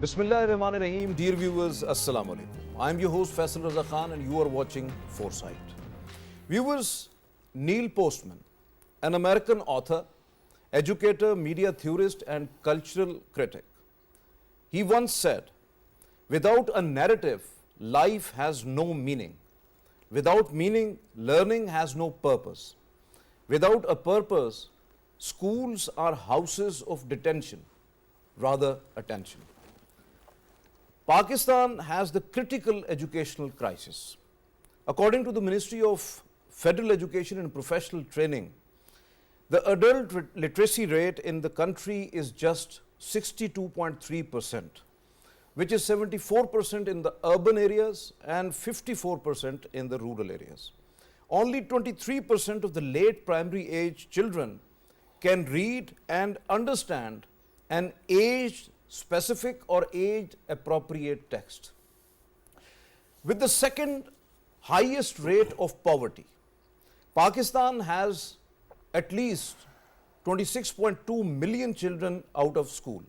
Bismillahirrahmanirrahim. Dear viewers, Assalamu alaikum. I am your host Faisal Raza Khan and you are watching Foresight. Viewers, Neil Postman, an American author, educator, media theorist and cultural critic. He once said, without a narrative, life has no meaning. Without meaning, learning has no purpose. Without a purpose, schools are houses of detention, rather attention. Pakistan has the critical educational crisis. According to the Ministry of Federal Education and Professional Training, the adult literacy rate in the country is just 62.3%, which is 74% in the urban areas and 54% in the rural areas. Only 23% of the late primary age children can read and understand an age-specific or age-appropriate text. With the second highest rate of poverty, Pakistan has at least 26.2 million children out of school.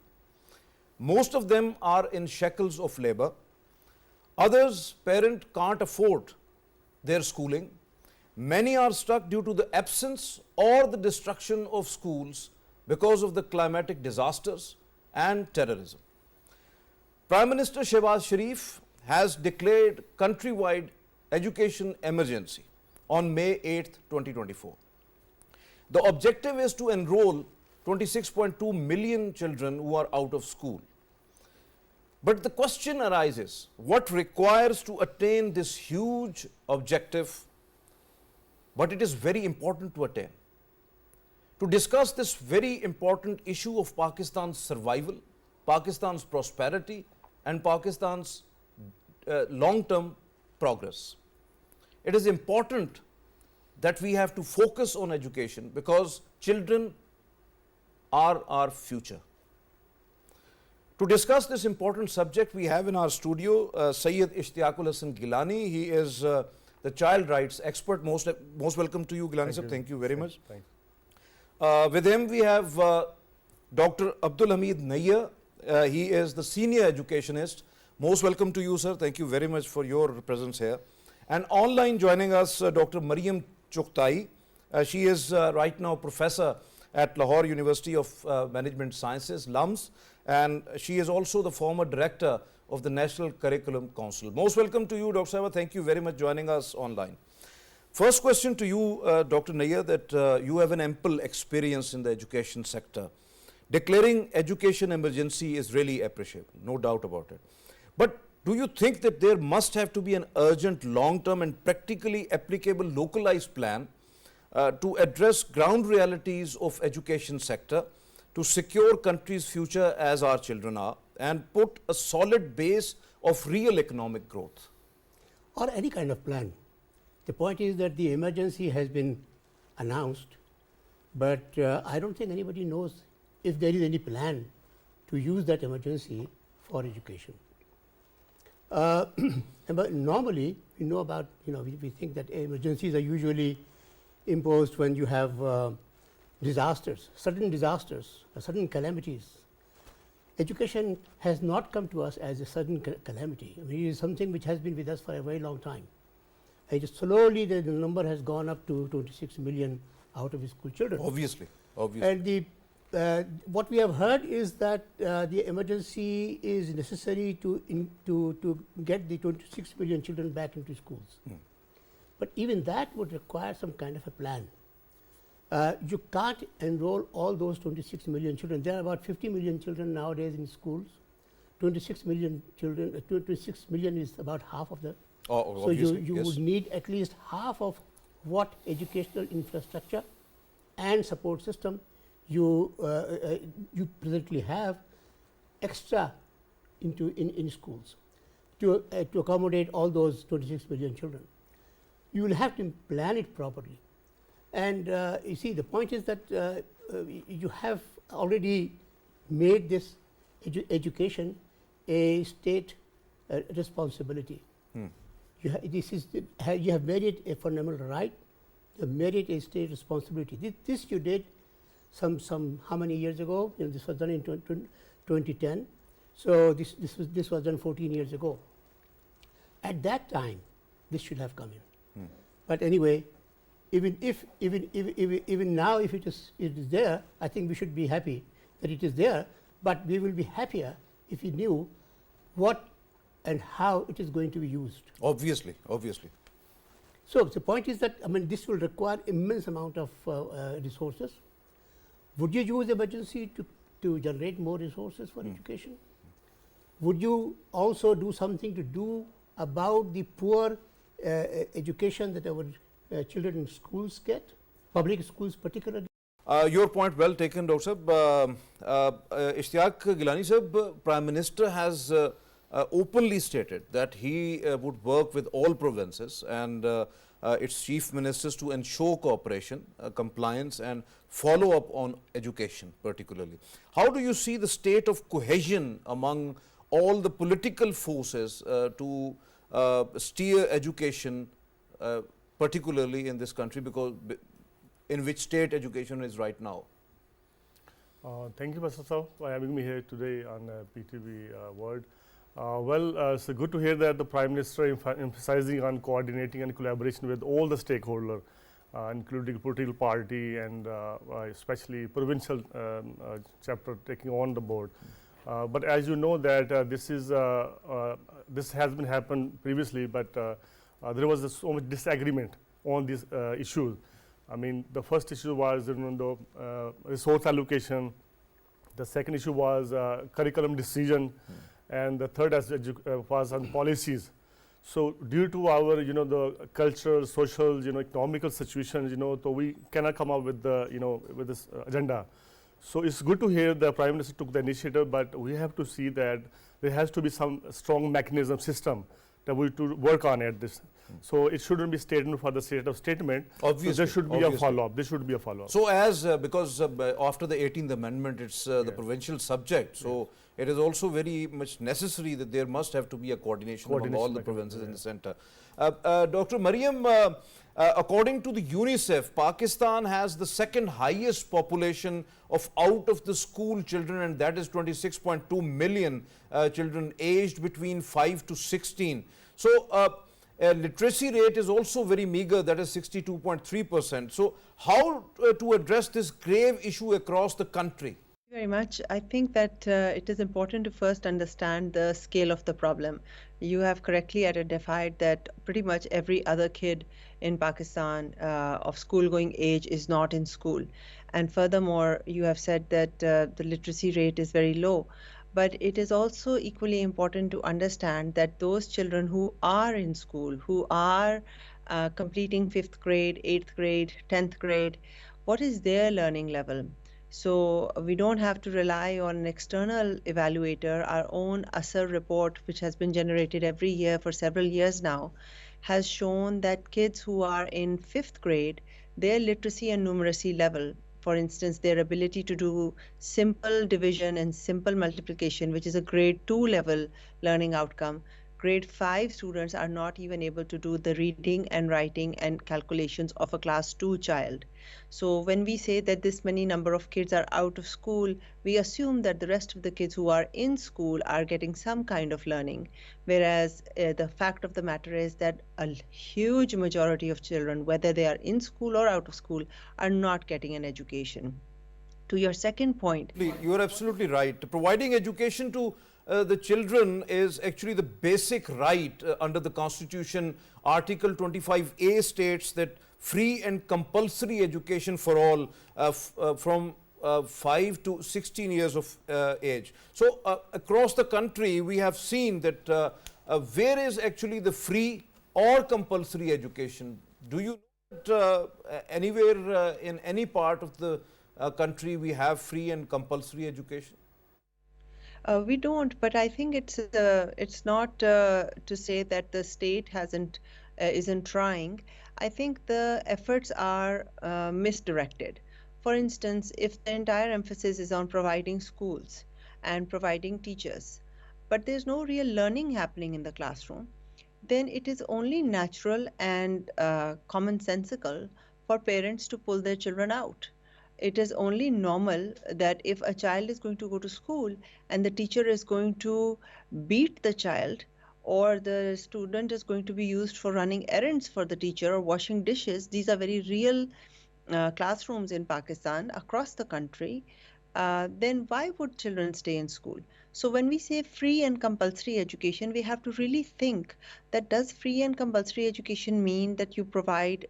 Most of them are in shackles of labor. Others, parents can't afford their schooling. Many are stuck due to the absence or the destruction of schools because of the climatic disasters and terrorism. Prime Minister Shehbaz Sharif has declared countrywide education emergency on May 8, 2024. The objective is to enroll 26.2 million children who are out of school. But the question arises, what requires to attain this huge objective? But it is very important to attain. To discuss this very important issue of Pakistan's survival, Pakistan's prosperity and Pakistan's long-term progress, it is important that we have to focus on education because children are our future. To discuss this important subject, we have in our studio Syed Ishtiaq Gilani. He is the child rights expert. Most welcome to you, Gilani sir. Thank you very much. Thanks. With him we have Dr. Abdul Hameed Nayyar. He is the senior educationist. Most welcome to you, sir. Thank you very much for your presence here. And online joining us, Dr. Mariam Chughtai. She is right now professor at Lahore University of Management Sciences, LUMS, and she is also the former director of the National Curriculum Council. Most welcome to you, Dr. Sahib. Thank you very much joining us online. First question to you, Dr. Nayyar, that you have an ample experience in the education sector. Declaring education emergency is really appreciable, no doubt about it. But do you think that there must have to be an urgent, long-term and practically applicable localized plan to address ground realities of education sector to secure country's future as our children are and put a solid base of real economic growth? Or any kind of plan. The point is that the emergency has been announced, but I don't think anybody knows if there is any plan to use that emergency for education. But normally, we know about, we think that emergencies are usually imposed when you have disasters, sudden calamities. Education has not come to us as a sudden calamity. I mean, it is something which has been with us for a very long time. Slowly the number has gone up to 26 million out of school children. Obviously. And what we have heard is that the emergency is necessary to get the 26 million children back into schools. But even that would require some kind of a plan. You can't enroll all those 26 million children. There are about 50 million children nowadays in schools. 26 million children, 26 million is about half of them. Oh, so you yes. would need at least half of what educational infrastructure and support system you presently have extra in schools to accommodate all those 26 million children. You will have to plan it properly. And you see, the point is that you have already made this education a state responsibility. You have made it a fundamental right. You have made it a state responsibility. This you did some how many years ago? This was done in 2010. So this was done 14 years ago. At that time, this should have come in. But anyway, even now, if it is there, I think we should be happy that it is there. But we will be happier if we knew what and how it is going to be used. Obviously, obviously. So the point is that, I mean, this will require immense amount of resources. Would you use emergency to generate more resources for education? Would you also do something to do about the poor education that our children in schools get, public schools particularly? Your point well taken, Dr. Sahab. Ishtiaq Gilani Sahab, Prime Minister has openly stated that he would work with all provinces and its chief ministers to ensure cooperation, compliance and follow up on education particularly. How do you see the state of cohesion among all the political forces to steer education particularly in this country, because in which state education is right now? Thank you, Mr. Saab, for having me here today on PTV World. Well, it's good to hear that the Prime Minister emphasizing on coordinating and collaboration with all the stakeholders, including political party and especially provincial chapter taking on the board. But as you know that this has been happened previously, but there was so much disagreement on these issues. I mean, the first issue was the resource allocation. The second issue was curriculum decision. And the third was on policies. So due to our, the cultural, social, economical situations, so we cannot come up with the, with this agenda. So it's good to hear the Prime Minister took the initiative, but we have to see that there has to be some strong mechanism system that we to work on at this. So it shouldn't be statement for the sake of statement. Obviously, so there should be a follow-up. There should be a follow-up. So as because after the 18th Amendment, it's the provincial subject. So it is also very much necessary that there must have to be a coordination among all the provinces in the center. Dr. Mariam, according to the UNICEF, Pakistan has the second highest population of out of the school children, and that is 26.2 million children aged between 5 to 16. So literacy rate is also very meager, that is 62.3%. So how to address this grave issue across the country? Very much. I think that it is important to first understand the scale of the problem. You have correctly identified that pretty much every other kid in Pakistan of school-going age is not in school. And furthermore, you have said that the literacy rate is very low. But it is also equally important to understand that those children who are in school, who are completing 5th grade, 8th grade, 10th grade, what is their learning level? So we don't have to rely on an external evaluator. Our own ASER report, which has been generated every year for several years now, has shown that kids who are in 5th grade, their literacy and numeracy level, for instance, their ability to do simple division and simple multiplication, which is a grade 2 level learning outcome, grade 5 students are not even able to do the reading and writing and calculations of a class 2 child. So when we say that this many number of kids are out of school, we assume that the rest of the kids who are in school are getting some kind of learning, whereas the fact of the matter is that a huge majority of children, whether they are in school or out of school, are not getting an education. To your second point. You are absolutely right. Providing education to the children is actually the basic right under the Constitution. Article 25A states that free and compulsory education for all from 5 to 16 years of age. So across the country, we have seen that where is actually the free or compulsory education? Do you know that anywhere in any part of the country we have free and compulsory education? We don't, but I think it's not to say that the state isn't trying. I think the efforts are misdirected. For instance, if the entire emphasis is on providing schools and providing teachers, but there's no real learning happening in the classroom, then it is only natural and commonsensical for parents to pull their children out. it is only normal that if a child is going to go to school and the teacher is going to beat the child, or the student is going to be used for running errands for the teacher or washing dishes, these are very real classrooms in Pakistan across the country, then why would children stay in school? So when we say free and compulsory education, we have to really think that does free and compulsory education mean that you provide,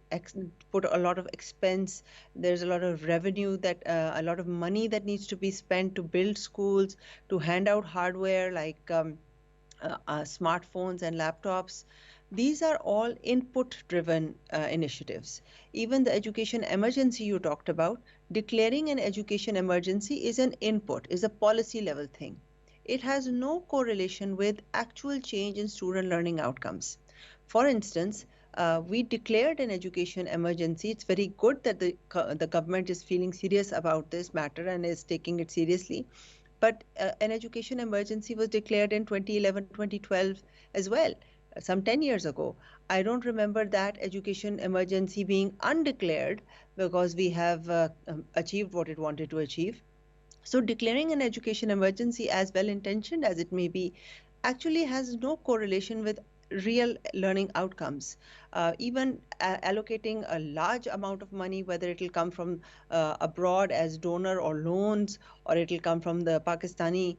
put a lot of expense, there's a lot of revenue, that a lot of money that needs to be spent to build schools, to hand out hardware like smartphones and laptops. These are all input-driven initiatives. Even the education emergency you talked about, declaring an education emergency is an input, is a policy level thing. It has no correlation with actual change in student learning outcomes. For instance, we declared an education emergency. It's very good that the government is feeling serious about this matter and is taking it seriously. But an education emergency was declared in 2011, 2012 as well, some 10 years ago. I don't remember that education emergency being undeclared because we have achieved what it wanted to achieve. So declaring an education emergency, as well-intentioned as it may be, actually has no correlation with real learning outcomes. Even allocating a large amount of money, whether it will come from abroad as donor or loans, or it will come from the Pakistani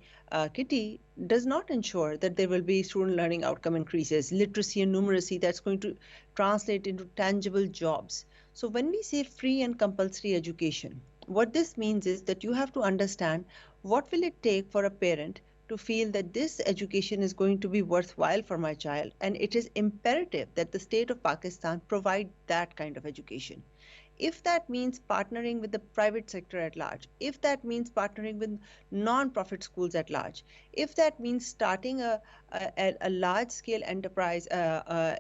kitty, does not ensure that there will be student learning outcome increases, literacy and numeracy that's going to translate into tangible jobs. So when we say free and compulsory education, what this means is that you have to understand what will it take for a parent to feel that this education is going to be worthwhile for my child, and it is imperative that the state of Pakistan provide that kind of education. If that means partnering with the private sector at large, if that means partnering with non-profit schools at large, if that means starting a large-scale enterprise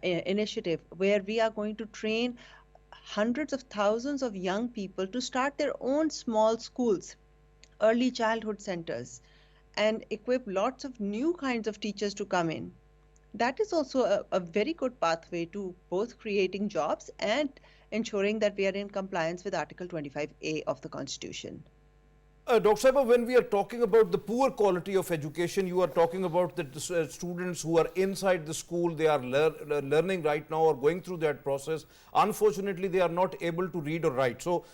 initiative where we are going to train hundreds of thousands of young people to start their own small schools, early childhood centers, and equip lots of new kinds of teachers to come in, that is also a very good pathway to both creating jobs and ensuring that we are in compliance with Article 25A of the Constitution. Dr. Saiba, when we are talking about the poor quality of education, you are talking about the students who are inside the school, they are learning right now or going through that process. Unfortunately, they are not able to read or write. So,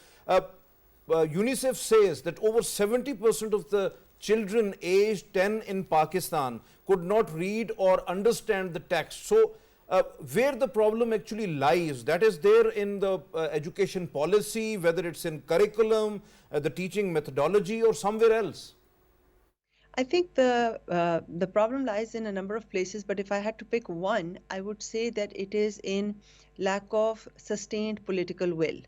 UNICEF says that over 70% of the children aged 10 in Pakistan could not read or understand the text. So, where the problem actually lies, that is there in the education policy, whether it's in curriculum, the teaching methodology, or somewhere else? I think the problem lies in a number of places, but if I had to pick one, I would say that it is in lack of sustained political will.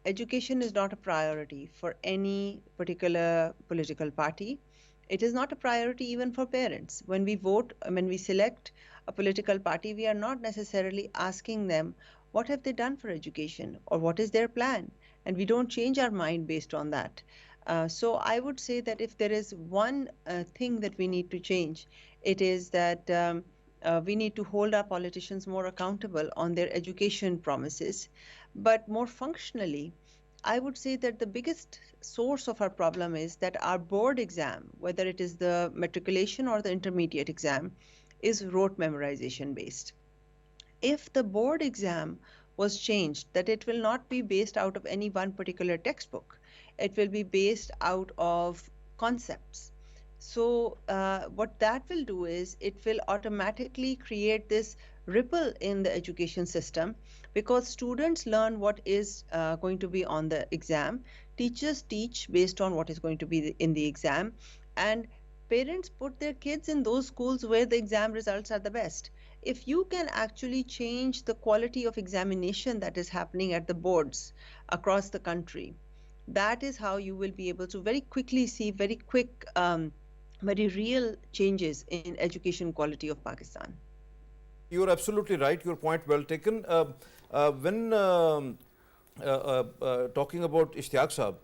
Education is not a priority for any particular political party. It is not a priority even for parents. When we vote, when we select a political party, we are not necessarily asking them what have they done for education or what is their plan, and we don't change our mind based on that. So I would say that if there is one thing that we need to change, it is that we need to hold our politicians more accountable on their education promises. But more functionally, I would say that the biggest source of our problem is that our board exam, whether it is the matriculation or the intermediate exam, is rote memorization based. If the board exam was changed, that it will not be based out of any one particular textbook, it will be based out of concepts. So what that will do is it will automatically create this ripple in the education system, because students learn what is going to be on the exam, teachers teach based on what is going to be in the exam, and parents put their kids in those schools where the exam results are the best. If you can actually change the quality of examination that is happening at the boards across the country, that is how you will be able to very quickly see very quick, very real changes in education quality of Pakistan. You are absolutely right. Your point well taken. When talking about Ishtiaq Sahab,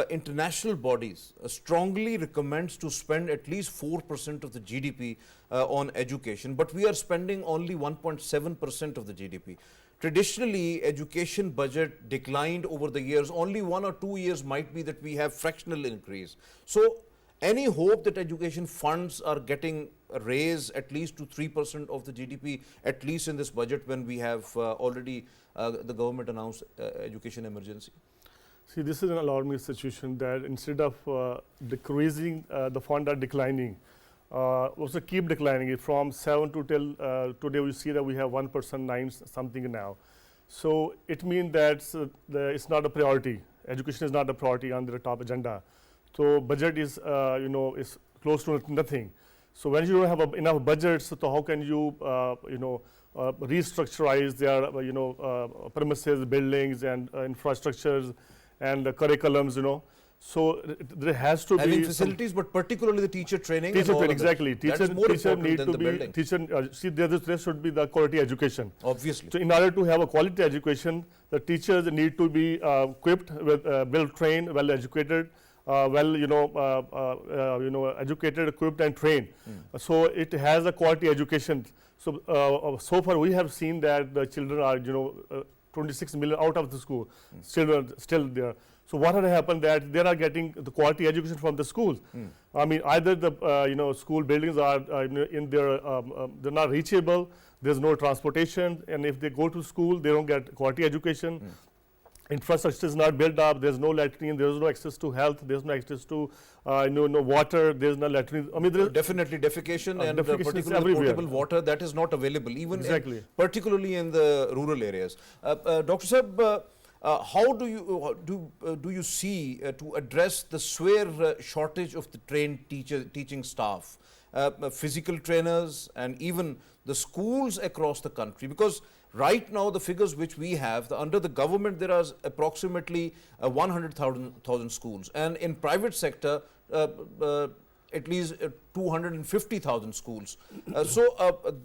international bodies strongly recommends to spend at least 4% of the GDP on education, but we are spending only 1.7% of the GDP. traditionally education budget declined over the years. Only 1 or 2 years might be that we have fractional increase. So any hope that education funds are getting raised at least to 3% of the GDP, at least in this budget, when we have already the government announced education emergency? See, this is an alarming situation that instead of decreasing, the fund are declining. Also keep declining it from 7 to till today we see that we have 1%, 9 something now. So it means that it's not a priority. Education is not a priority on their top agenda. So budget is is close to nothing. So when you don't have enough budgets, so how can you restructurize their premises, buildings, and infrastructures, and curriculums, So there has to having be facilities, but particularly the teacher training. teacher and all training, of that. exactly. Teacher need to be see there should be the quality education. Obviously. So in order to have a quality education, the teachers need to be equipped with well trained, well educated, educated, equipped, and trained. So it has a quality education. So so far we have seen that the children are 26 million out of the school, still there. So what had happened that they are getting the quality education from the schools. I mean, either the school buildings are in their they're not reachable. There's no transportation, and if they go to school, they don't get quality education. Infrastructure is not built up. There's no latrine. There's no access to health. There's no access to no water. There's no latrine. I mean, definitally defecation and defecation particularly potable water that is not available, even particularly in the rural areas. Dr. Saab, how do you see to address the severe shortage of the trained teaching staff, physical trainers, and even the schools across the country? Because right now the figures which we have, under the government there are approximately 100,000 schools, and in private sector at least 250,000 schools. So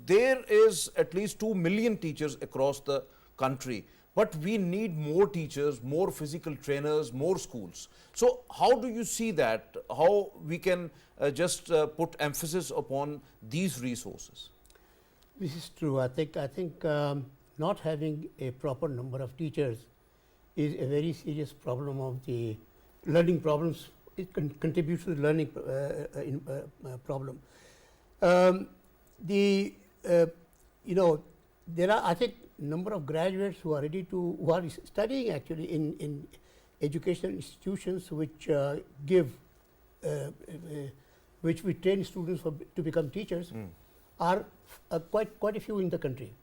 there is at least 2 million teachers across the country. But we need more teachers, more physical trainers, more schools. So how do you see that? How we can just put emphasis upon these resources? This is true. I think not having a proper number of teachers is a very serious problem of the learning problems. It contributes to the learning problem. There are, I think, number of graduates who are who are studying actually in educational institutions which which we train students to become teachers are quite a few in the country.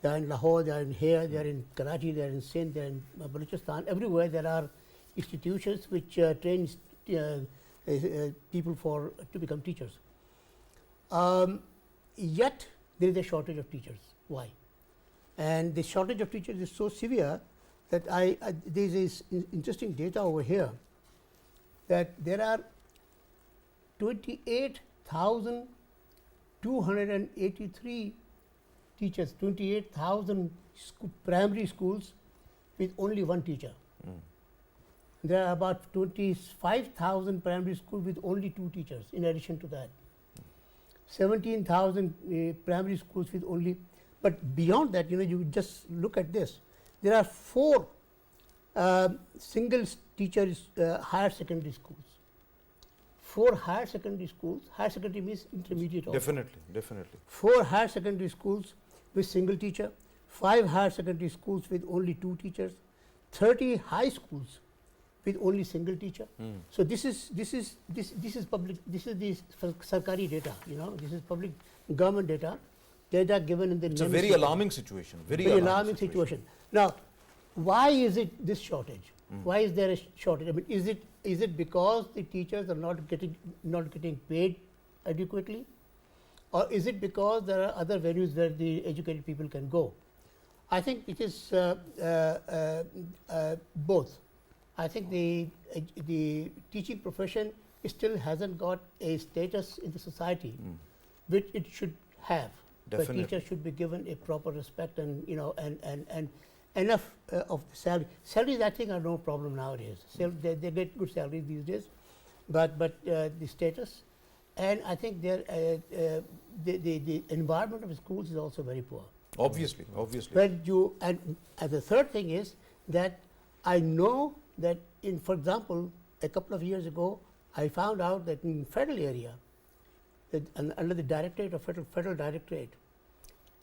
They are in Lahore, they are in here, they are in Karachi, they are in Sindh, they are in Balochistan. Everywhere there are institutions which train people to become teachers. Yet there is a shortage of teachers. Why? And the shortage of teachers is so severe that there is interesting data over here that there are 28,283 teachers, 28,000 primary schools with only one teacher. There are about 25,000 primary schools with only 2 teachers in addition to that. 17,000 primary schools with only. But beyond that, you just look at this. There are 4 single teachers higher secondary schools. 4 higher secondary schools. Higher secondary means intermediate. Definitely. 4 higher secondary schools with single teacher. 5 higher secondary schools with only 2 teachers. 30 high schools with only single teacher. So this is public. This is the Sarkari data. This is public government data. Data given in the. It's a very alarming situation. Very alarming situation. Now, why is it this shortage? Why is there a shortage? I mean, is it because the teachers are not getting paid adequately, or is it because there are other venues where the educated people can go? I think it is both. I think the teaching profession still hasn't got a status in the society which it should have. Definitely. The teachers should be given a proper respect and and enough of the salary. Salaries, I think, are no problem nowadays. They get good salaries these days, but the status, and I think the environment of schools is also very poor. Obviously, obviously. When you, and the third thing is that I know that in, for example, a couple of years ago, I found out that in federal area, that under the Directorate of Federal Directorate,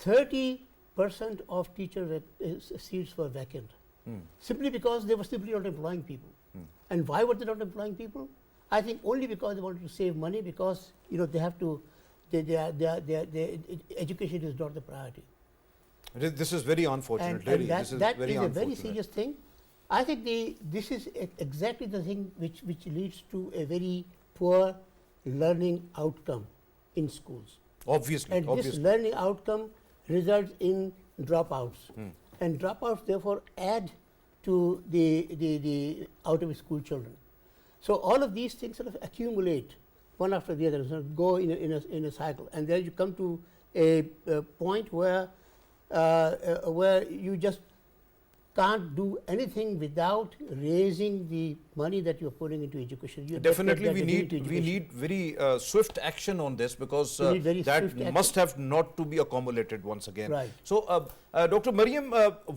30% of teacher seats were vacant, simply because they were simply not employing people. And why were they not employing people? I think only because they wanted to save money, because they have to, education is not the priority. This is very unfortunate. And really, that, this is that very is a unfortunate. very serious thing. I think this is exactly the thing which leads to a very poor learning outcome in schools. Obviously, And obviously. this learning outcome results in dropouts. And dropouts therefore add to the out of school children. So all of these things sort of accumulate one after the other, sort of go in a cycle, and then you come to a point where you just can't do anything without raising the money that you're putting into education. Definitely, we need very swift action on this, because that must have not to be accumulated once again. Right. So, Dr. Mariam,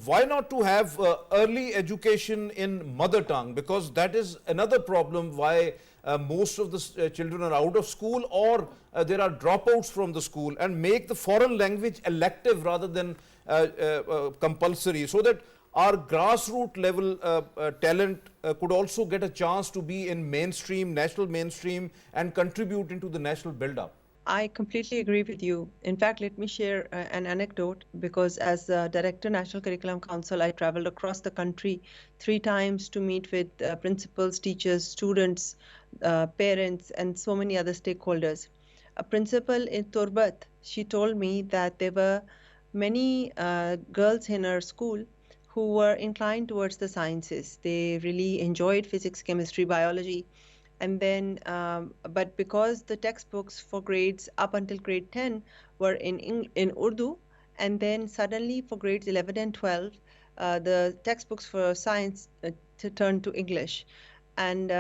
why not to have early education in mother tongue? Because that is another problem why most of the children are out of school, or there are dropouts from the school, and make the foreign language elective rather than compulsory, so that our grassroots level talent could also get a chance to be in mainstream, national mainstream, and contribute into the national build-up. I completely agree with you. In fact, let me share an anecdote, because as the Director, National Curriculum Council, I traveled across the country 3 times to meet with principals, teachers, students, parents, and so many other stakeholders. A principal in Turbat, she told me that there were many girls in her school who were inclined towards the sciences. They really enjoyed physics, chemistry, biology. And then, but because the textbooks for grades up until grade 10 were in Urdu, and then suddenly for grades 11 and 12, the textbooks for science turned to English. And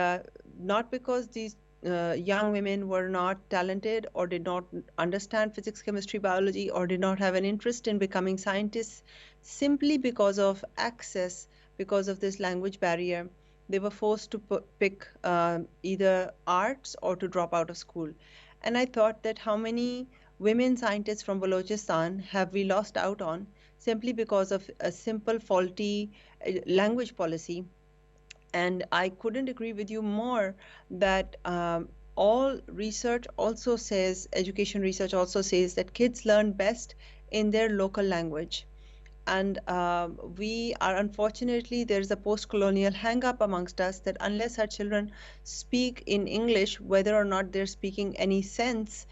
not because these young women were not talented or did not understand physics, chemistry, biology, or did not have an interest in becoming scientists, simply because of access, because of this language barrier, they were forced to pick either arts or to drop out of school. And I thought that how many women scientists from Balochistan have we lost out on simply because of a simple faulty language policy. And I couldn't agree with you more that all research also says, education research also says, that kids learn best in their local language. And we are, unfortunately, there's a post-colonial hang-up amongst us that unless our children speak in English, whether or not they're speaking any sense,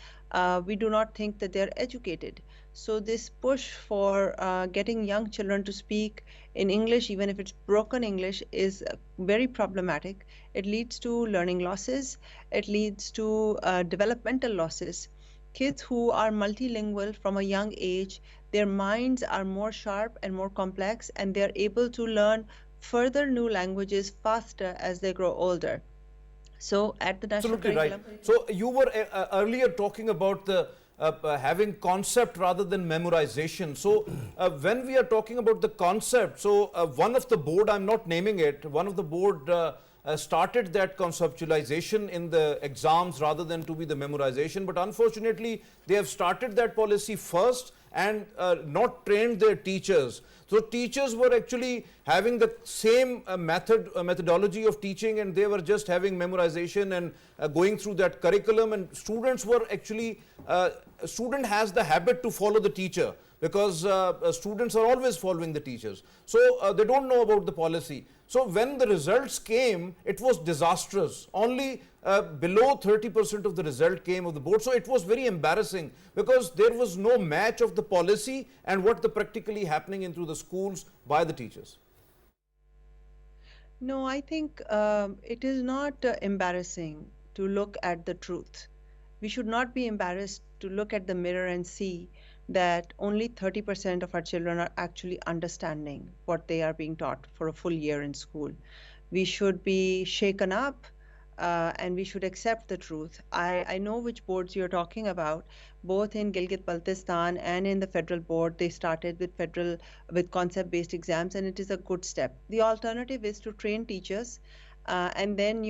we do not think that they're educated. So this push for getting young children to speak in English, even if it's broken English, is very problematic. It leads to learning losses. It leads to developmental losses. Kids who are multilingual from a young age, their minds are more sharp and more complex, and they're able to learn further new languages faster as they grow older. So at the national curriculum. Right. So you were earlier talking about the having concept rather than memorization. So when we are talking about the concept, so one of the board, I'm not naming it, one of the board started that conceptualization in the exams rather than to be the memorization, but unfortunately they have started that policy first and not trained their teachers. So teachers were actually having the same methodology of teaching, and they were just having memorization and going through that curriculum, and students were actually, student has the habit to follow the teacher, because students are always following the teachers. So they don't know about the policy. So when the results came, it was disastrous. Only below 30% of the result came of the board. So it was very embarrassing, because there was no match of the policy and what the practically happening into the schools by the teachers. No, I think it is not embarrassing to look at the truth. We should not be embarrassed to look at the mirror and see that only 30% of our children are actually understanding what they are being taught for a full year in school. We should be shaken up and we should accept the truth. I know which boards you're talking about. Both in Gilgit-Baltistan and in the federal board, they started with concept-based exams, and it is a good step. The alternative is to train teachers and then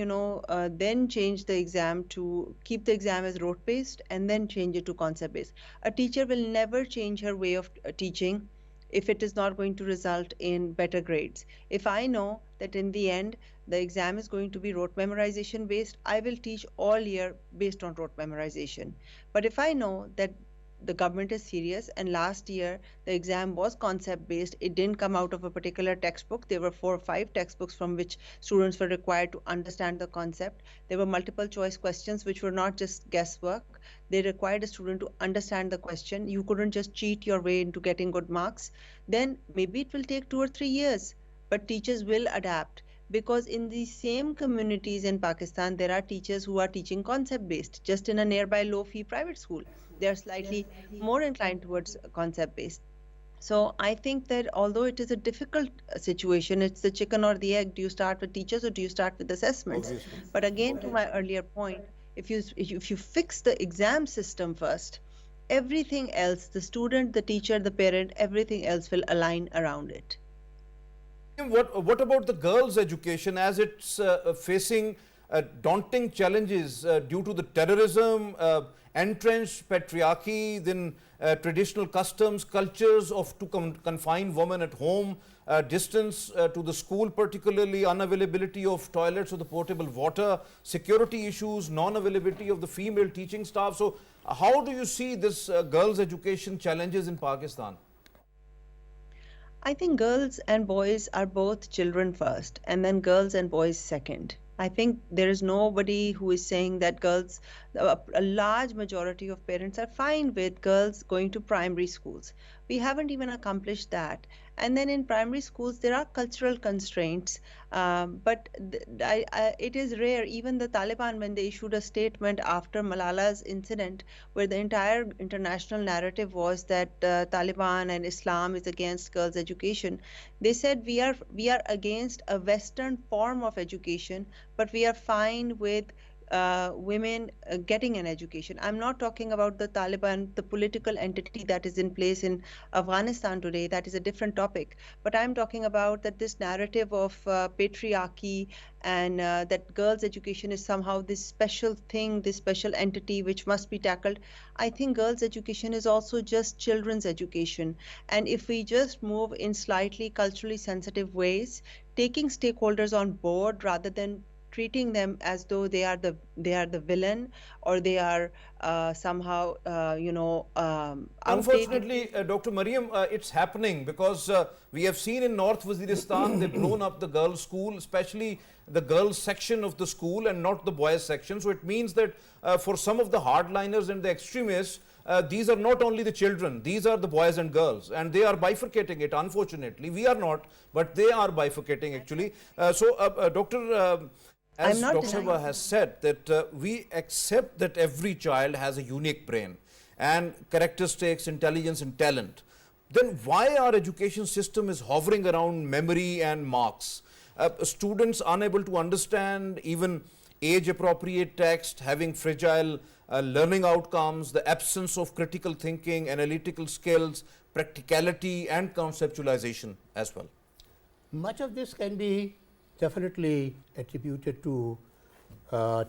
then change the exam to keep the exam as rote based and then change it to concept based. A teacher will never change her way of teaching if it is not going to result in better grades. If I know that in the end the exam is going to be rote memorization based, I will teach all year based on rote memorization. But if I know that the government is serious and last year the exam was concept based, it didn't come out of a particular textbook, there were 4 or 5 textbooks from which students were required to understand the concept. There were multiple choice questions which were not just guesswork. They required a student to understand the question. You couldn't just cheat your way into getting good marks. Then maybe it will take 2 or 3 years, but teachers will adapt, because in the same communities in Pakistan there are teachers who are teaching concept based just in a nearby low fee private school. They are slightly more inclined towards concept based. So I think that although it is a difficult situation, it's the chicken or the egg. Do you start with teachers or do you start with assessments? Obviously. But again, to my earlier point, if you fix the exam system first, everything else, the student, the teacher, the parent, everything else will align around it. What about the girls' education as it's facing daunting challenges due to the terrorism, entrenched patriarchy, then traditional customs, cultures of to confine women at home, distance to the school, particularly unavailability of toilets or the potable water, security issues, non-availability of the female teaching staff. So how do you see this girls' education challenges in Pakistan? I think girls and boys are both children first, and then girls and boys second. I think there is nobody who is saying that girls, a large majority of parents are fine with girls going to primary schools. We haven't even accomplished that. And then in primary schools, there are cultural constraints, but it is rare. Even the Taliban, when they issued a statement after Malala's incident, where the entire international narrative was that Taliban and Islam is against girls' education, they said we are against a Western form of education, but we are fine with women getting an education. I'm not talking about the Taliban, the political entity that is in place in Afghanistan today. That is a different topic. But I'm talking about that this narrative of patriarchy and that girls' education is somehow this special thing, this special entity which must be tackled. I think girls' education is also just children's education. And if we just move in slightly culturally sensitive ways, taking stakeholders on board rather than treating them as though they are the villain or they are somehow Unfortunately, Dr. Mariam, it's happening because we have seen in North Waziristan they've blown up the girls' school, especially the girls' section of the school and not the boys' section. So it means that for some of the hardliners and the extremists, these are not only the children, these are the boys and girls, and they are bifurcating it. Unfortunately, we are not, but they are bifurcating actually. Doctor, as Dr. Sabha has said, that we accept that every child has a unique brain and characteristics, intelligence and talent. Then why our education system is hovering around memory and marks? Students unable to understand even age-appropriate text, having fragile learning outcomes, the absence of critical thinking, analytical skills, practicality and conceptualization as well. Much of this can be definitely attributed to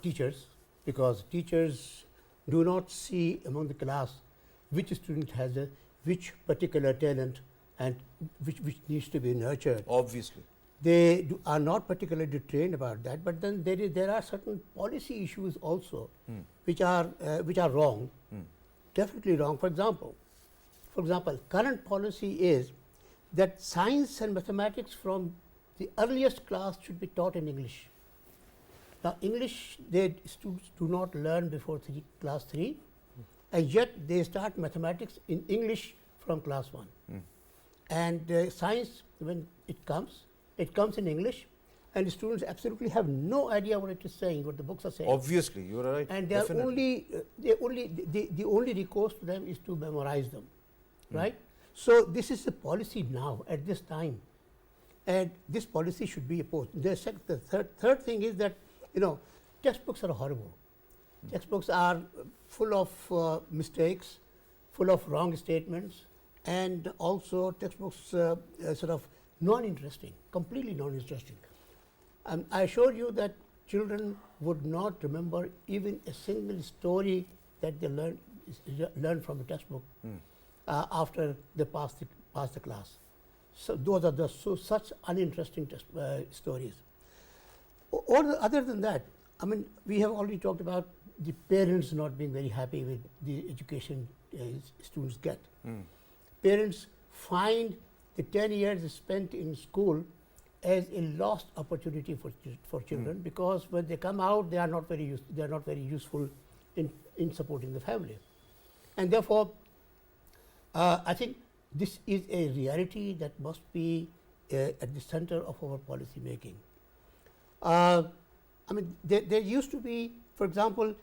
teachers, because teachers do not see among the class which student has which particular talent and which needs to be nurtured. Obviously. They are not particularly trained about that, but then there are certain policy issues also which are wrong, definitely wrong. For example, current policy is that science and mathematics from the earliest class should be taught in English. Now, English students do not learn before class 3, and yet they start mathematics in English from class 1. And science, when it comes in English, and the students absolutely have no idea what it is saying, what the books are saying. Obviously, you are right. And they are the only recourse to them is to memorize them, right? So this is the policy now at this time, and this policy should be opposed. The third thing is that textbooks are horrible. Textbooks are full of mistakes, full of wrong statements, and also textbooks sort of non-interesting, completely non-interesting. I assure you that children would not remember even a single story that they learn from a textbook after they pass the class. So those are such uninteresting stories. Other than that, I mean, we have already talked about the parents not being very happy with the education students get. Parents find the 10 years spent in school as a lost opportunity for children, because when they come out, they are not very useful in supporting the family, and therefore, I think this is a reality that must be at the center of our policy making. I mean, there used to be, for example,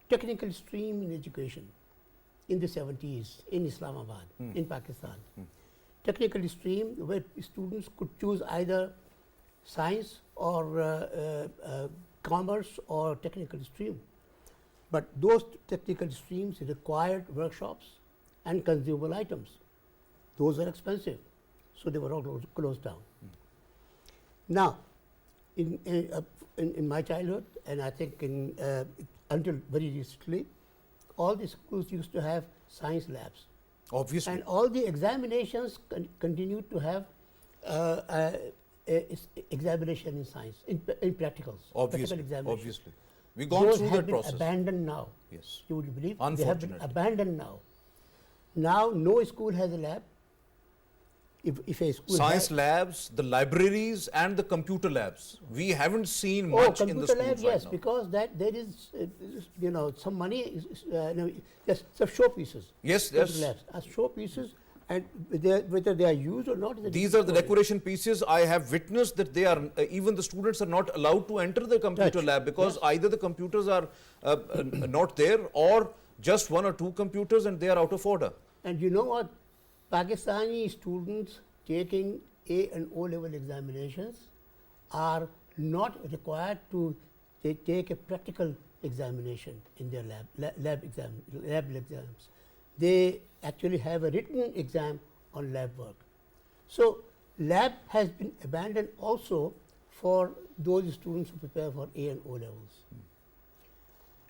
technical stream in education in the 70s in Islamabad, in Pakistan. Technical stream where students could choose either science or commerce or technical stream. But those technical streams required workshops and consumable items. Those are expensive, so they were all closed down. Now, in my childhood, and I think until very recently, all the schools used to have science labs. Obviously. And all the examinations continued to have examination in science, in practicals. Obviously. Practical examinations. Obviously. We've gone Those through have that been process. abandoned now. Yes. You would believe? They have been Unfortunately. abandoned now. Now, no school has a lab. If a school Science has labs, the libraries, and the computer labs. We haven't seen oh, much in the computer schools lab, right yes, now. because that there is, some money, yes, some showpieces. Yes, Computer yes. labs are showpieces, and whether they are used or not. Is a These different are the story. decoration pieces. I have witnessed that they are, even the students are not allowed to enter the computer Touch. lab because Yes. either the computers are not there or just one or two computers and they are out of order. And you know what? Pakistani students taking A and O level examinations are not required to take a practical examination in their lab exams. They actually have a written exam on lab work. So lab has been abandoned also for those students who prepare for A and O levels.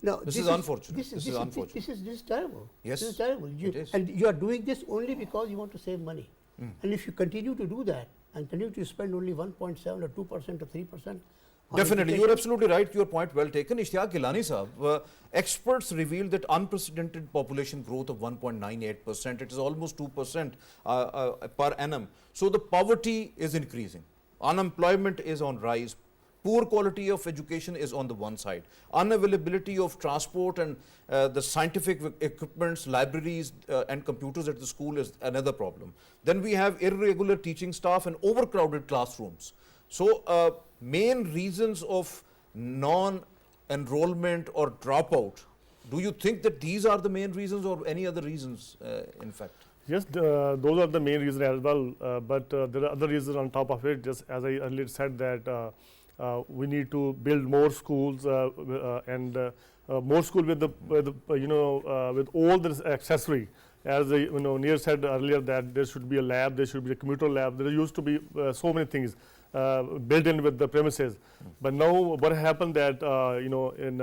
Now, This is unfortunate. This is unfortunate. This is terrible. Yes, This is terrible. it is. And you are doing this only because you want to save money. And if you continue to do that and continue to spend only 1.7 or 2% or 3%. Definitely, you are absolutely right. Your point well taken. Ishtiaq Gilani sahab, experts revealed that unprecedented population growth of 1.98%, it is almost 2% per annum. So the poverty is increasing, unemployment is on rise, poor quality of education is on the one side, unavailability of transport and the scientific equipments, libraries and computers at the school is another problem. Then we have irregular teaching staff and overcrowded classrooms. So main reasons of non-enrollment or dropout, do you think that these are the main reasons or any other reasons in fact? Yes, those are the main reasons as well, but there are other reasons on top of it. Just as I earlier said that we need to build more schools and more school with with all the accessory. As Nayyar said earlier that there should be a lab, there should be a computer lab. There used to be so many things built in with the premises, but now what happened that in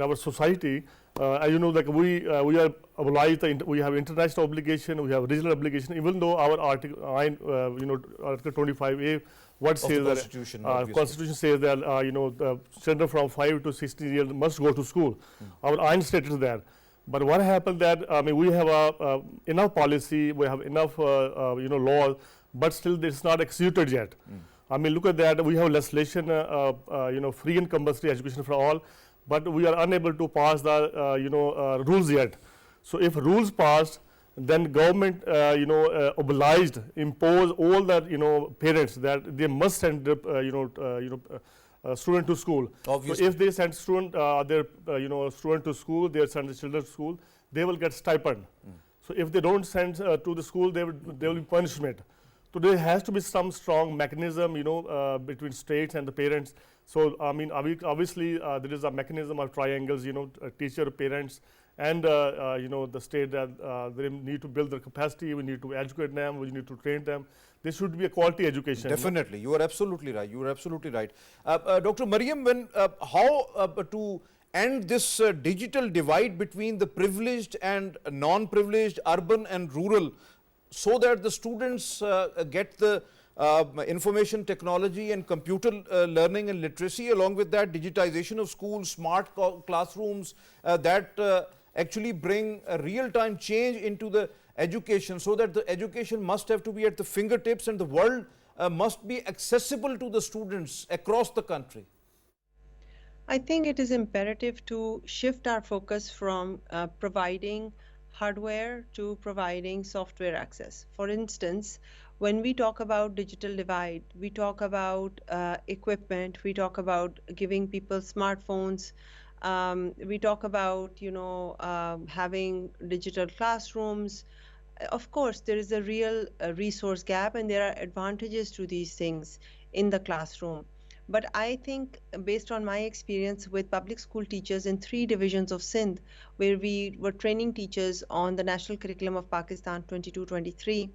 our society, like we are obliged. We have international obligation, we have regional obligation. Even though our Article 25A, what says the Constitution, that Constitution says that the children from 5 to 16 years must go to school. Our Ain stated that. But what happened that we have enough policy, we have enough laws, but still it's not executed yet. Look at that. We have legislation, free and compulsory education for all, but we are unable to pass the rules yet. So if rules passed, then government obliged impose all the parents that they must send student to school. Obviously. So if they send student student to school, they send the children to school, they will get stipend. So if they don't send to the school, there will be punishment. So there has to be some strong mechanism, between states and the parents. So I mean, obviously there is a mechanism of triangles, teacher, parents, and the state, that they need to build their capacity. We need to educate them. We need to train them. There should be a quality education. Definitely, you are absolutely right. You are absolutely right. Dr. Mariam, how to end this digital divide between the privileged and non-privileged, urban and rural, so that the students get the information technology and computer learning and literacy, along with that digitization of schools, smart classrooms that actually bring a real-time change into the education, so that the education must have to be at the fingertips and the world must be accessible to the students across the country? I think it is imperative to shift our focus from providing hardware to providing software access. For instance, when we talk about digital divide, we talk about equipment, we talk about giving people smartphones, we talk about having digital classrooms. Of course, there is a real resource gap, and there are advantages to these things in the classroom. But I think, based on my experience with public school teachers in 3 divisions of Sindh, where we were training teachers on the National Curriculum of Pakistan 22-23,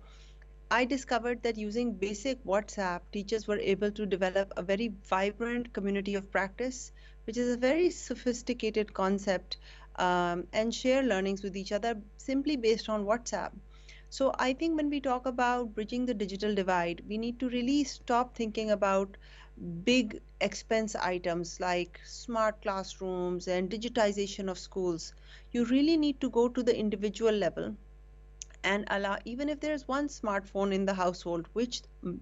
I discovered that using basic WhatsApp, teachers were able to develop a very vibrant community of practice, which is a very sophisticated concept, and share learnings with each other simply based on WhatsApp. So I think when we talk about bridging the digital divide, we need to really stop thinking about big expense items like smart classrooms and digitization of schools. You really need to go to the individual level and allow, even if there is one smartphone in the household, which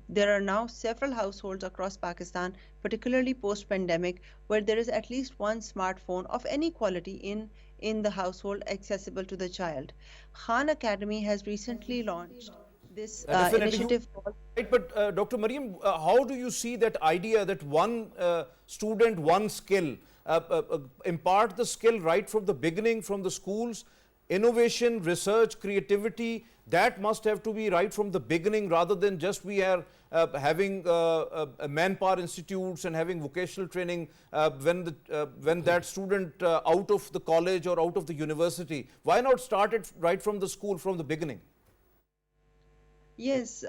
there are now several households across Pakistan, particularly post-pandemic, where there is at least one smartphone of any quality in the household accessible to the child. Khan Academy has recently launched this initiative. Right, but Dr. Mariam, how do you see that idea that one student, one skill, impart the skill right from the beginning, from the schools? Innovation, research, creativity, that must have to be right from the beginning, rather than just we are having manpower institutes and having vocational training when that student out of the college or out of the university. Why not start it right from the school, from the beginning? Yes,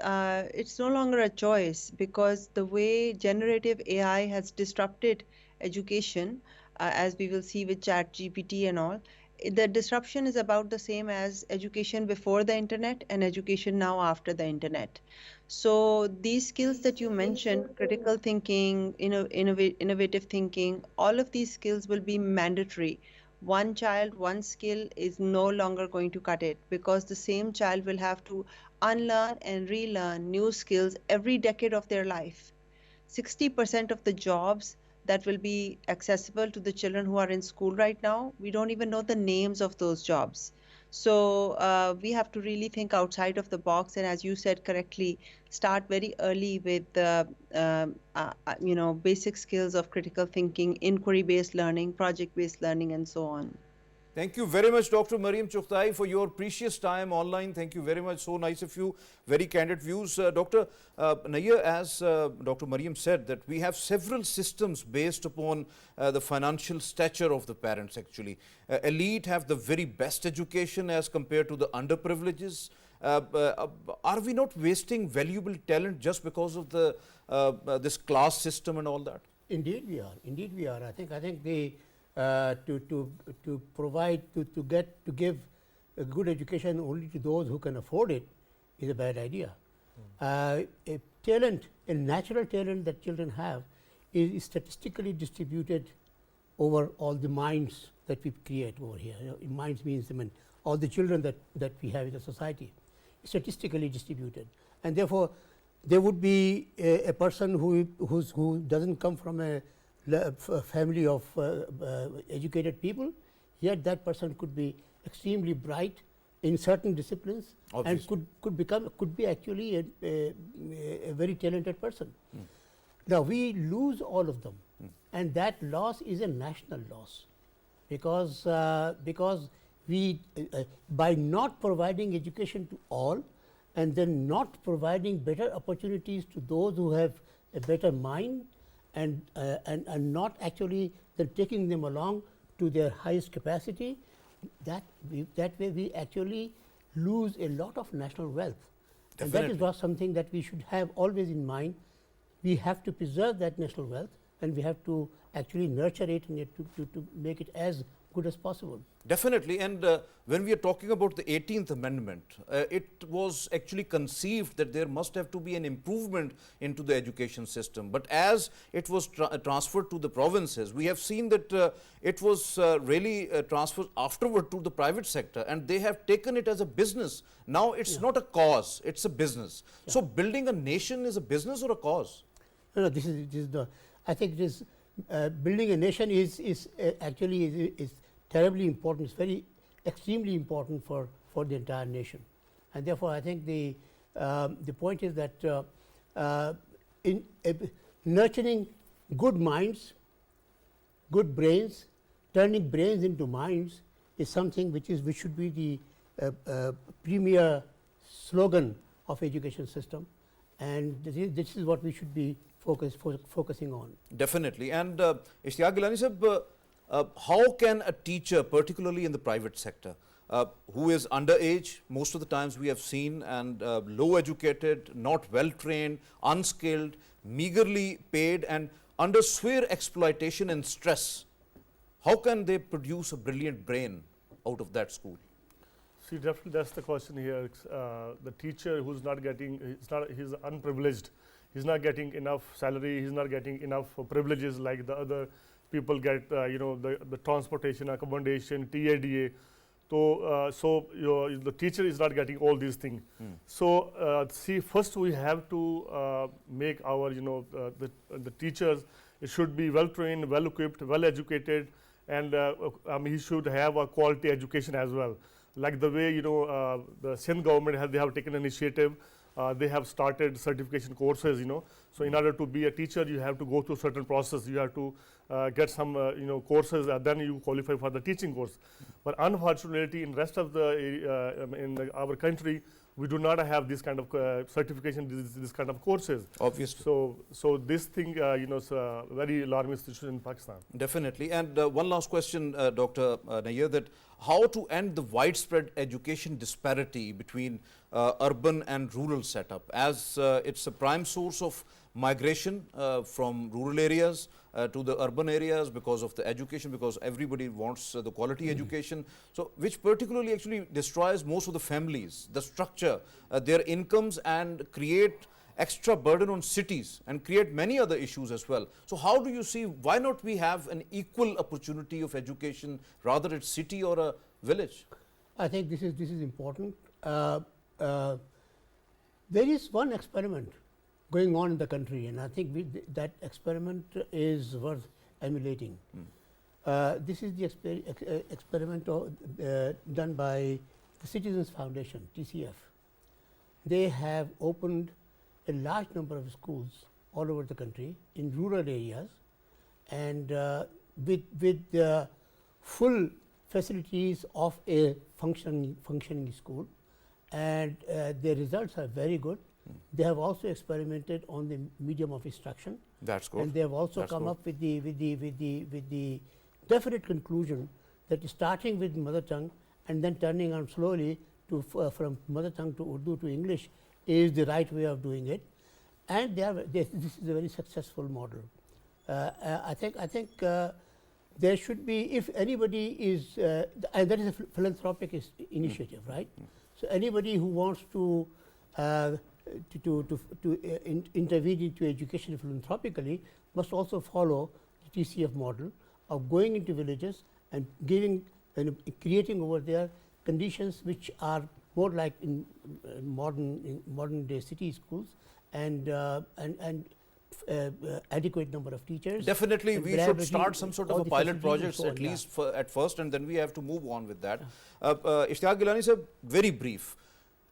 it's no longer a choice, because the way generative AI has disrupted education, as we will see with ChatGPT and all, the disruption is about the same as education before the internet and education now after the internet. So these skills that you mentioned, critical thinking, innovative thinking, all of these skills will be mandatory. One child, one skill is no longer going to cut it, because the same child will have to unlearn and relearn new skills every decade of their life. 60% of the jobs that will be accessible to the children who are in school right now, we don't even know the names of those jobs. So we have to really think outside of the box, and as you said correctly, start very early with basic skills of critical thinking, inquiry-based learning, project-based learning, and so on. Thank you very much, Dr. Mariam Chughtai, for your precious time online. Thank you very much. So nice of you. Very candid views. Dr. Nayyar, as Dr. Mariam said, that we have several systems based upon the financial stature of the parents, actually. Elite have the very best education as compared to the underprivileges. Are we not wasting valuable talent just because of the this class system and all that? Indeed we are. Indeed we are. I think the to provide, to give a good education only to those who can afford it is a bad idea. A natural talent that children have is statistically distributed over all the minds that we create over here. Minds means, all the children that we have in the society, statistically distributed, and therefore there would be a person who doesn't come from a family of educated people, yet that person could be extremely bright in certain disciplines. Obviously. And could be actually a very talented person. Now we lose all of them, and that loss is a national loss, because we by not providing education to all, and then not providing better opportunities to those who have a better mind, and not actually then taking them along to their highest capacity, that way we actually lose a lot of national wealth. And that is something that we should have always in mind. We have to preserve that national wealth, and we have to actually nurture it and to make it as good as possible. Definitely, and when we are talking about the 18th Amendment, it was actually conceived that there must have to be an improvement into the education system. But as it was transferred to the provinces, we have seen that it was really transferred afterward to the private sector, and they have taken it as a business. Now it's not a cause, it's a business. So building a nation is a business or a cause? No, this is the, I think it is, building a nation is actually terribly important. It's very extremely important for the entire nation, and therefore I think the point is that in nurturing good minds, good brains, turning brains into minds is something which should be the premier slogan of education system, and this is what we should be focusing on. Definitely. And Ishtiaq Gilani sahab, how can a teacher, particularly in the private sector, who is underage, most of the times we have seen, and low educated, not well trained, unskilled, meagerly paid, and under severe exploitation and stress, how can they produce a brilliant brain out of that school? See, definitely that's the question here. The teacher who's not getting, he's unprivileged. He's not getting enough salary. He's not getting enough privileges like the other people get. The transportation, accommodation, TADA. So the teacher is not getting all these things. So see, first we have to make our the teachers. It should be well trained, well equipped, well educated, and he should have a quality education as well. Like the way the Sindh government they have taken initiative. They have started certification courses, So in order to be a teacher, you have to go through a certain process. You have to get some, courses, and then you qualify for the teaching course. But unfortunately, in rest of the our country, we do not have this kind of certification, this kind of courses. Obviously. So this thing, is a very alarming situation in Pakistan. Definitely. And one last question, Dr. Nayyar, that how to end the widespread education disparity between urban and rural setup, as it's a prime source of migration from rural areas to the urban areas because of the education, because everybody wants the quality education. So which particularly actually destroys most of the families, the structure, their incomes, and create extra burden on cities and create many other issues as well. So how do you see, why not we have an equal opportunity of education, rather it's city or a village? I think this is important. There is one experiment going on in the country, and I think that experiment is worth emulating. This is the experiment done by the Citizens Foundation, TCF. They have opened a large number of schools all over the country in rural areas, and with the full facilities of a functioning school, and their results are very good. They have also experimented on the medium of instruction. That's good. And they have also come up with the definite conclusion that starting with mother tongue and then turning on slowly to from mother tongue to Urdu to English is the right way of doing it. And this is a very successful model. I think there should be, if anybody is, and that is a philanthropic initiative, right? So anybody who wants to intervene into education philanthropically must also follow the TCF model of going into villages and giving and creating over there conditions which are more like in modern day city schools, and adequate number of teachers. Definitely, we should start some sort of a pilot projects at least at first, and then we have to move on with that. Ishtiaq Gilani sir, very brief.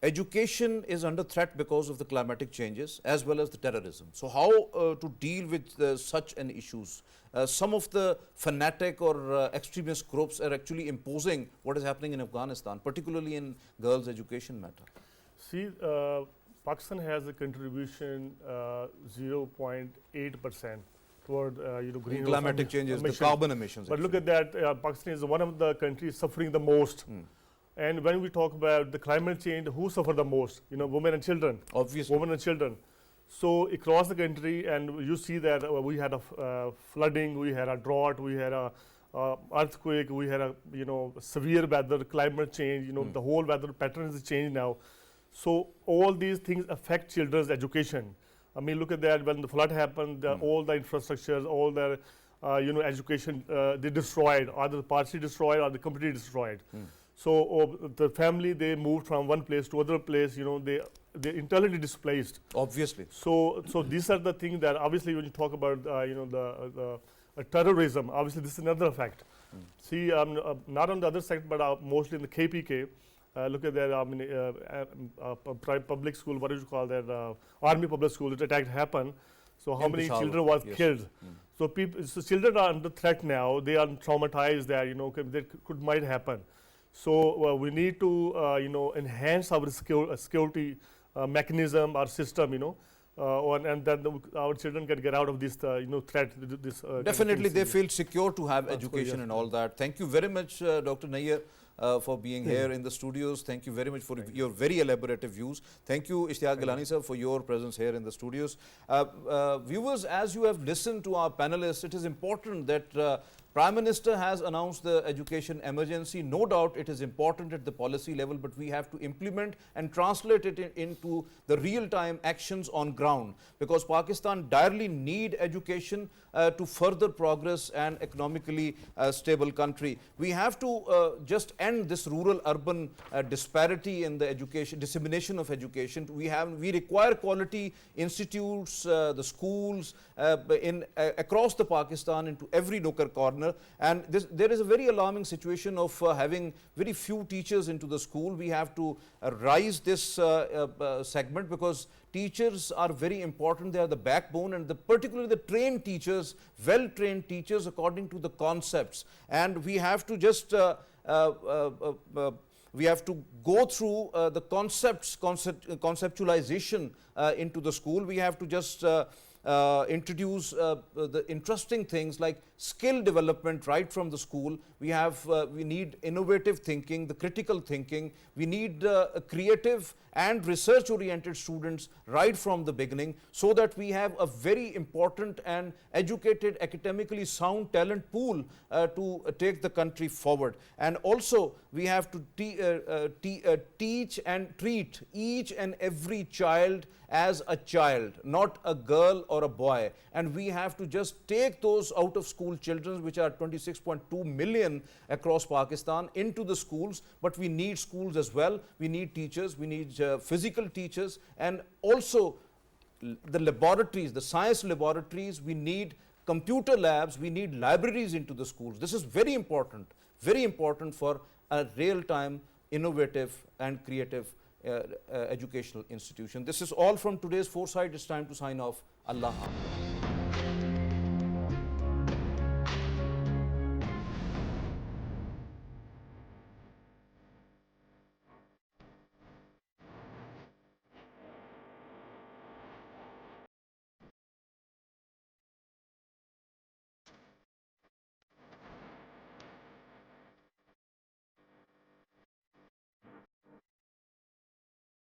Education is under threat because of the climatic changes as well as the terrorism. So how to deal with such an issues? Some of the fanatic or extremist groups are actually imposing what is happening in Afghanistan, particularly in girls' education matter. See, Pakistan has a contribution 0.8% toward greenhouse Climatic changes, the emissions. carbon emissions. But look at that, Pakistan is one of the countries suffering the most. And when we talk about the climate change, who suffer the most? Women and children. Obviously. Women and children. So across the country, and you see that we had a flooding, we had a drought, we had a earthquake, we had a severe weather, climate change. The whole weather pattern is changed now. So all these things affect children's education. I mean, look at that. When the flood happened, all the infrastructures, all the education, they destroyed, either partially destroyed or they completely destroyed. So the family, they moved from one place to other place. They internally displaced. Obviously. So these are the things that obviously when you talk about the terrorism, obviously this is another effect. See, not on the other side, but mostly in the KPK. Look at that. Public school. What do you call that? Army public school. The attack happened. So how many children was killed? So children are under threat now. They are traumatized. That might happen. So we need to enhance our security mechanism, our system. And then our children can get out of this threat. Definitely, they feel secure to have education and all that. Thank you very much, Dr. Nayyar, for being here in the studios. Thank you very much for your very elaborative views. Thank you, Ishtiaq Gilani sir, for your presence here in the studios. Viewers, as you have listened to our panelists, it is important that Prime Minister has announced the education emergency. No doubt it is important at the policy level, but we have to implement and translate it into the real-time actions on ground, because Pakistan direly need education to further progress and economically stable country. We have to just end this rural-urban disparity in the education, dissemination of education. We require quality institutes, the schools across the Pakistan, into every nook or corner. And there is a very alarming situation of having very few teachers into the school. We have to rise this segment, because teachers are very important. They are the backbone, and particularly the trained teachers, well-trained teachers according to the concepts. And we have to just we have to go through the conceptualization into the school. We have to just introduce the interesting things like skill development right from the school. We need innovative thinking, the critical thinking. We need creative and research-oriented students right from the beginning, so that we have a very important and educated, academically sound talent pool to take the country forward. And also, we have to teach and treat each and every child as a child, not a girl or a boy. And we have to just take those out of school children, which are 26.2 million across Pakistan, into the schools. But we need schools as well. We need teachers, we need physical teachers, and also the laboratories, the science laboratories. We need computer labs, we need libraries into the schools. This is very important for a real-time, innovative and creative educational institution. This is all from today's Foresight. It's time to sign off. Allah Hameed.